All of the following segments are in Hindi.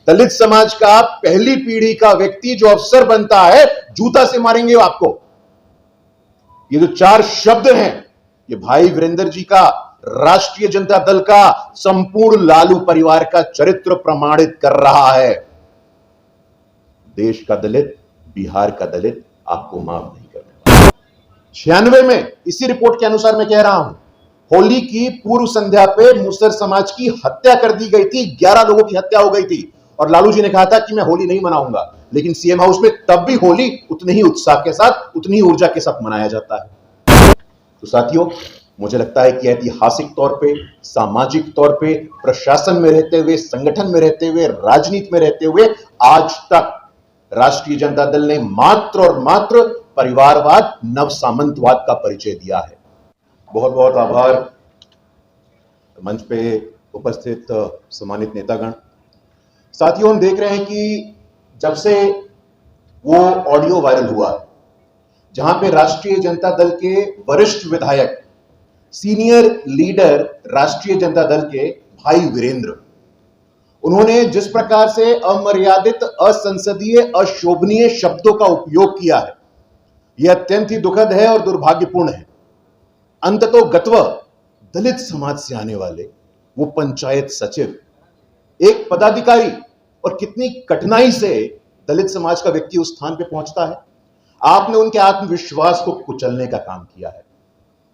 दलित समाज का पहली पीढ़ी का व्यक्ति जो अफसर बनता है, जूता से मारेंगे आपको। ये जो 4 शब्द हैं, ये भाई वीरेंद्र जी का, राष्ट्रीय जनता दल का, संपूर्ण लालू परिवार का चरित्र प्रमाणित कर रहा है। देश का दलित, बिहार का दलित आपको माफ नहीं करने। 96 में इसी रिपोर्ट के अनुसार मैं कह रहा हूं, होली की पूर्व संध्या पे मुसर समाज की हत्या कर दी गई थी, 11 लोगों की हत्या हो गई थी, और लालू जी ने कहा था कि मैं होली नहीं मनाऊंगा, लेकिन सीएम हाउस में तब भी होली उतने ही उत्साह के साथ, उतनी ही ऊर्जा के साथ मनाया जाता है। तो साथियों, मुझे लगता है कि ऐतिहासिक तौर पे, सामाजिक तौर पे, प्रशासन में रहते हुए, संगठन में रहते हुए, राजनीति में रहते हुए आज तक राष्ट्रीय जनता दल ने मात्र और मात्र परिवारवाद, नव सामंतवाद का परिचय दिया है। बहुत बहुत आभार मंच पे उपस्थित सम्मानित नेतागण। साथियों, हम देख रहे हैं कि जब से वो ऑडियो वायरल हुआ जहां पे राष्ट्रीय जनता दल के वरिष्ठ विधायक, सीनियर लीडर राष्ट्रीय जनता दल के भाई वीरेंद्र, उन्होंने जिस प्रकार से अमर्यादित, असंसदीय, अशोभनीय शब्दों का उपयोग किया है, यह अत्यंत ही दुखद है और दुर्भाग्यपूर्ण है। अंततोगत्वा दलित समाज से आने वाले वो पंचायत सचिव, एक पदाधिकारी, और कितनी कठिनाई से दलित समाज का व्यक्ति उस स्थान पे पहुंचता है। आपने उनके आत्मविश्वास को कुचलने का काम किया है,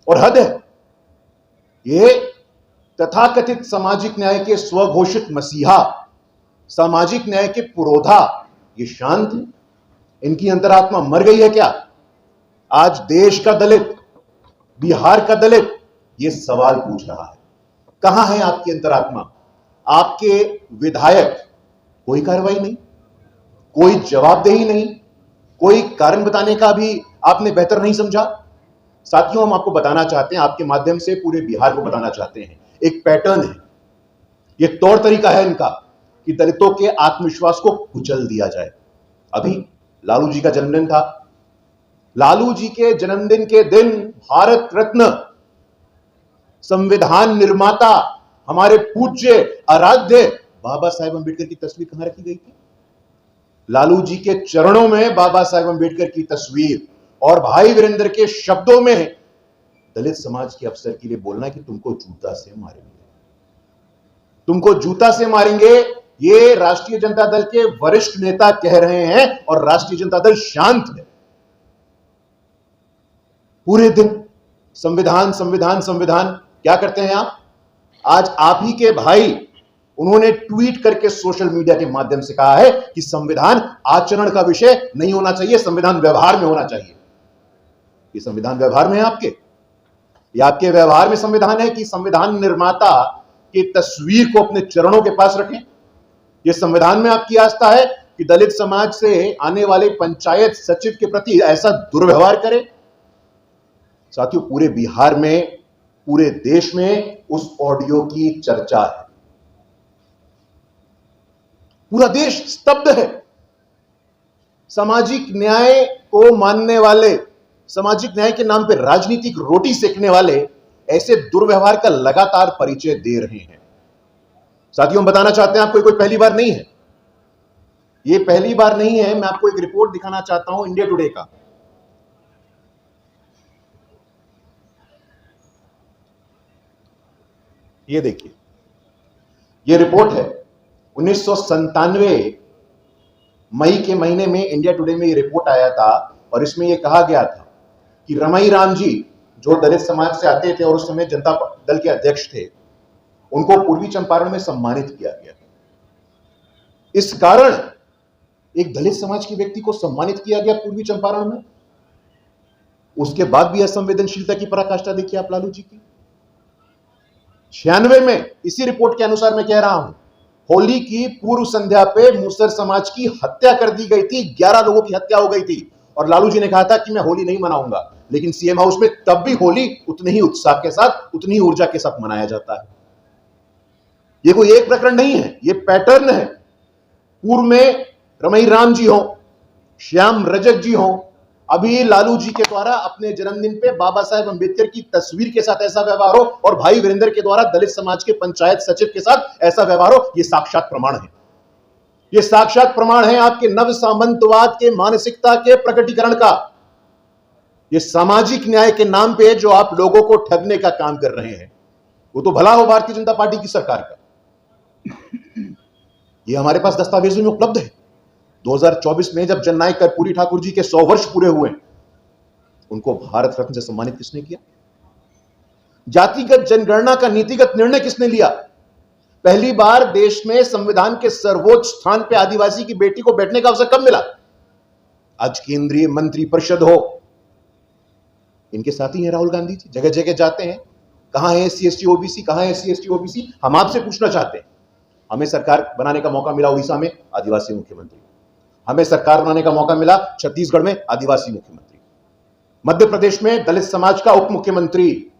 और हद है। ये तथाकथित सामाजिक न्याय के स्वघोषित मसीहा, सामाजिक न्याय के पुरोधा, ये शांत है? इनकी अंतरात्मा मर गई है क्या? आज देश का दलित, बिहार का दलित ये सवाल पूछ रहा है, कहां है आपकी अंतरात्मा? आपके विधायक, कोई कार्रवाई नहीं, कोई जवाबदेही नहीं, कोई कारण बताने का भी आपने बेहतर नहीं समझा। साथियों, हम आपको बताना चाहते हैं, आपके माध्यम से पूरे बिहार को बताना चाहते हैं, एक पैटर्न है, ये तौर तरीका है इनका कि दलितों के आत्मविश्वास को कुचल दिया जाए। अभी लालू जी का जन्मदिन था, लालू जी के जन्मदिन के दिन भारत रत्न, संविधान निर्माता, हमारे पूज्य आराध्य बाबा साहेब अंबेडकर की तस्वीर कहां रखी गई थी? लालू जी के चरणों में बाबा साहेब अंबेडकर की तस्वीर, और भाई वीरेंद्र के शब्दों में दलित समाज के अफसर के लिए बोलना कि तुमको जूता से मारेंगे, तुमको जूता से मारेंगे, ये राष्ट्रीय जनता दल के वरिष्ठ नेता कह रहे हैं, और राष्ट्रीय जनता दल शांत है। पूरे दिन संविधान संविधान संविधान, क्या करते हैं आप? आज आप ही के भाई, उन्होंने ट्वीट करके सोशल मीडिया के माध्यम से कहा है कि संविधान आचरण का विषय नहीं होना चाहिए, संविधान व्यवहार में होना चाहिए। ये संविधान व्यवहार में है आपके? या आपके व्यवहार में संविधान है कि संविधान निर्माता की तस्वीर को अपने चरणों के पास रखें? ये संविधान में आपकी आस्था है कि दलित समाज से आने वाले पंचायत सचिव के प्रति ऐसा दुर्व्यवहार करें? साथियों, पूरे बिहार में, पूरे देश में उस ऑडियो की चर्चा है, पूरा देश स्तब्ध है। सामाजिक न्याय को मानने वाले, सामाजिक न्याय के नाम पर राजनीतिक रोटी सेकने वाले ऐसे दुर्व्यवहार का लगातार परिचय दे रहे हैं। साथियों, हम बताना चाहते हैं आपको, कोई पहली बार नहीं है, ये पहली बार नहीं है। मैं आपको एक रिपोर्ट दिखाना चाहता हूं इंडिया टुडे का। ये देखिए, ये रिपोर्ट है 1997 मई के महीने में इंडिया टुडे में ये रिपोर्ट आया था, और इसमें ये कहा गया था कि रमई राम जी, जो दलित समाज से आते थे और उस समय जनता दल के अध्यक्ष थे, उनको पूर्वी चंपारण में सम्मानित किया गया। इस कारण एक दलित समाज के व्यक्ति को सम्मानित किया गया पूर्वी चंपारण में। उसके बाद भी असंवेदनशीलता की पराकाष्ठा देखिए आप लालू जी की। 96 में इसी रिपोर्ट के अनुसार मैं कह रहा हूं, होली की पूर्व संध्या पे मुसर समाज की हत्या कर दी गई थी, 11 लोगों की हत्या हो गई थी, और लालू जी ने कहा था कि मैं होली नहीं मनाऊंगा, लेकिन सीएम हाउस में तब भी होली उतने ही उत्साह के साथ, उतनी ही ऊर्जा के साथ मनाया जाता है। ये कोई एक प्रकरण नहीं है, ये पैटर्न है। पूर्व में रमई राम जी हो, श्याम रजक जी हो, अभी लालू जी के द्वारा अपने जन्मदिन पे बाबा साहेब अंबेडकर की तस्वीर के साथ ऐसा व्यवहार हो, और भाई वीरेंद्र के द्वारा दलित समाज के पंचायत सचिव के साथ ऐसा व्यवहार हो, ये साक्षात प्रमाण है। ये साक्षात प्रमाण है आपके नव सामंतवाद के मानसिकता के प्रकटीकरण का। ये सामाजिक न्याय के नाम पे जो आप लोगों को ठगने का काम कर रहे हैं, वो तो भला हो भारतीय जनता पार्टी की सरकार का। ये हमारे पास दस्तावेजों में उपलब्ध है। 2024 में जब जननायक कर्पूरी ठाकुर जी के 100 वर्ष पूरे हुए, उनको भारत रत्न से सम्मानित किसने किया? जातिगत जनगणना का नीतिगत निर्णय किसने लिया? पहली बार देश में संविधान के सर्वोच्च स्थान पे आदिवासी की बेटी को बैठने का अवसर कब मिला? आज केंद्रीय मंत्री परिषद हो, इनके साथी हैं राहुल गांधी जी, जगह जगह जाते हैं। कहां है एससी एसटी ओबीसी, कहां है एससी एसटी ओबीसी? हम आपसे पूछना चाहते हैं। हमें सरकार बनाने का मौका मिला उड़ीसा में, आदिवासी मुख्यमंत्री। हमें सरकार बनाने का मौका मिला छत्तीसगढ़ में, आदिवासी मुख्यमंत्री। मध्य प्रदेश में दलित समाज का उप मुख्यमंत्री,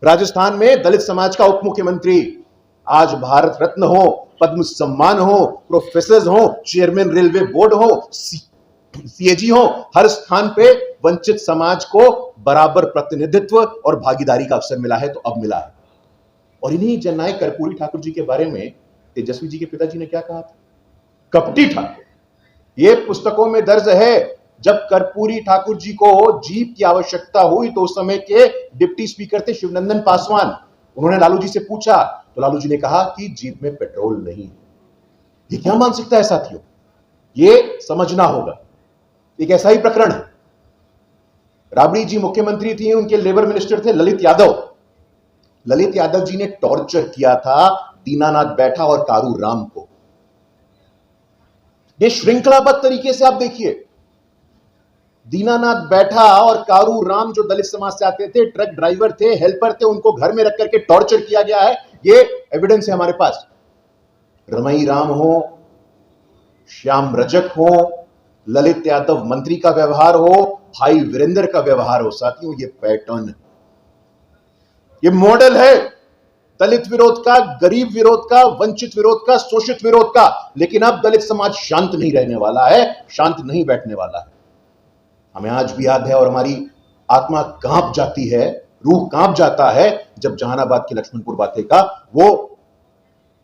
राजस्थान में दलित समाज का उप मुख्यमंत्री। आज भारत रत्न हो, पद्म सम्मान हो, प्रोफेसर हो, चेयरमैन रेलवे बोर्ड हो, सीएजी हो, हर स्थान पे वंचित समाज को बराबर प्रतिनिधित्व और भागीदारी का अवसर मिला है। तो अब मिला है। और इन्हीं जननायक कर्पूरी ठाकुर जी के बारे में तेजस्वी जी के पिताजी ने क्या कहा था? कपटी ठाकुर। ये पुस्तकों में दर्ज है। जब कर्पूरी ठाकुर जी को जीप की आवश्यकता हुई तो उस समय के डिप्टी स्पीकर थे शिवनंदन पासवान। उन्होंने लालू जी से पूछा तो लालू जी ने कहा कि जीप में पेट्रोल नहीं है। ये क्या मानसिकता है साथियों? ये समझना होगा। एक ऐसा ही प्रकरण है। राबड़ी जी मुख्यमंत्री थी, उनके लेबर मिनिस्टर थे ललित यादव। ललित यादव जी ने टॉर्चर किया था दीनानाथ बैठा और कारू राम को। ये श्रृंखलाबद्ध तरीके से आप देखिए, दीनानाथ बैठा और कारू राम जो दलित समाज से आते थे, ट्रक ड्राइवर थे, हेल्पर थे, उनको घर में रख करके टॉर्चर किया गया है। ये एविडेंस है हमारे पास। रमई राम हो, श्याम रजक हो, ललित यादव मंत्री का व्यवहार हो, भाई वीरेंद्र का व्यवहार हो, साथियों ये पैटर्न है, ये मॉडल है दलित विरोध का, गरीब विरोध का, वंचित विरोध का, शोषित विरोध का। लेकिन अब दलित समाज शांत नहीं रहने वाला है, शांत नहीं बैठने वाला है। हमें आज भी याद है और हमारी आत्मा कांप जाती है, रूह कांप जाता है जब जहानाबाद के लक्ष्मणपुर बाते का वो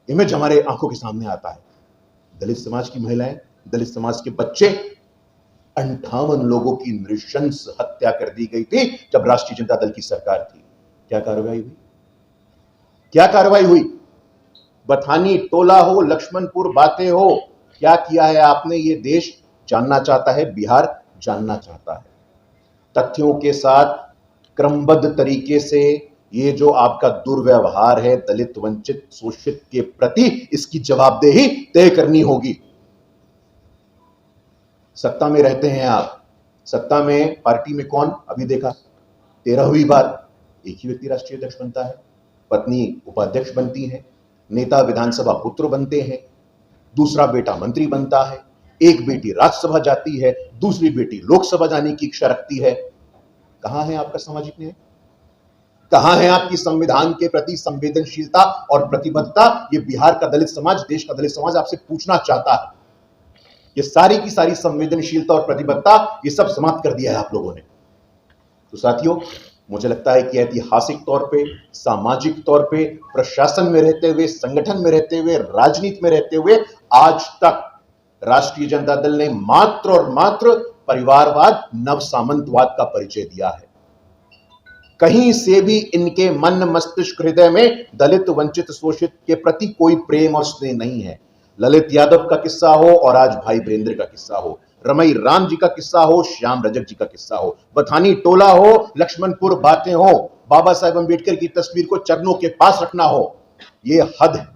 इमेज हमारे आंखों के सामने आता है। दलित समाज की महिलाएं, दलित समाज के बच्चे, 58 लोगों की नृशंस हत्या कर दी गई थी जब राष्ट्रीय जनता दल की सरकार थी। क्या कार्रवाई हुई? क्या कार्रवाई हुई? बथानी टोला हो, लक्ष्मणपुर बातें हो, क्या किया है आपने? ये देश जानना चाहता है, बिहार जानना चाहता है। तथ्यों के साथ क्रमबद्ध तरीके से ये जो आपका दुर्व्यवहार है दलित, वंचित, शोषित के प्रति, इसकी जवाबदेही तय करनी होगी। सत्ता में रहते हैं आप, सत्ता में पार्टी में कौन? अभी देखा 13वीं बार एक ही व्यक्ति राष्ट्रीय अध्यक्ष बनता है, पत्नी उपाध्यक्ष बनती है, नेता विधानसभा पुत्र बनते हैं, दूसरा बेटा मंत्री बनता है, एक बेटी राज्यसभा जाती है, दूसरी बेटी लोकसभा जाने की इच्छा रखती है। कहां है आपका सामाजिक न्याय? कहां है आपकी संविधान के प्रति संवेदनशीलता और प्रतिबद्धता? ये बिहार का दलित समाज, देश का दलित समाज आपसे पूछना चाहता है। ये सारी की सारी संवेदनशीलता और प्रतिबद्धता ये सब समाप्त कर दिया है आप लोगों ने। तो साथियों, मुझे लगता है कि ऐतिहासिक तौर पे, सामाजिक तौर पे, प्रशासन में रहते हुए, संगठन में रहते हुए, राजनीति में रहते हुए आज तक राष्ट्रीय जनता दल ने मात्र और मात्र परिवारवाद, नव सामंतवाद का परिचय दिया है। कहीं से भी इनके मन, मस्तिष्क, हृदय में दलित, वंचित, शोषित के प्रति कोई प्रेम और स्नेह नहीं है। ललित यादव का किस्सा हो और आज भाई वीरेंद्र का किस्सा हो, रमई राम जी का किस्सा हो, श्याम रजक जी का किस्सा हो, बथानी टोला हो, लक्ष्मणपुर बातें हो, बाबा साहेब अम्बेडकर की तस्वीर को चरणों के पास रखना हो, ये हद है।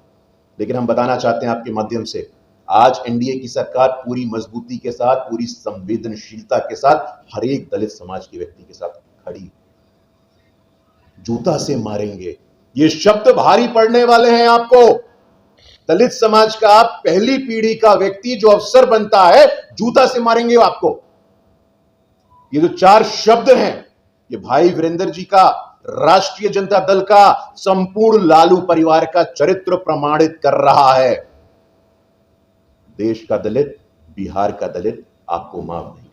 लेकिन हम बताना चाहते हैं आपके माध्यम से, आज एनडीए की सरकार पूरी मजबूती के साथ, पूरी संवेदनशीलता के साथ हर एक दलित समाज के व्यक्ति के साथ खड़ी। जूता से मारेंगे, ये शब्द भारी पड़ने वाले हैं आपको। दलित समाज का पहली पीढ़ी का व्यक्ति जो अफसर बनता है, जूता से मारेंगे आपको। ये जो 4 शब्द हैं, ये भाई वीरेंद्र जी का, राष्ट्रीय जनता दल का, संपूर्ण लालू परिवार का चरित्र प्रमाणित कर रहा है। देश का दलित, बिहार का दलित आपको माफ नहीं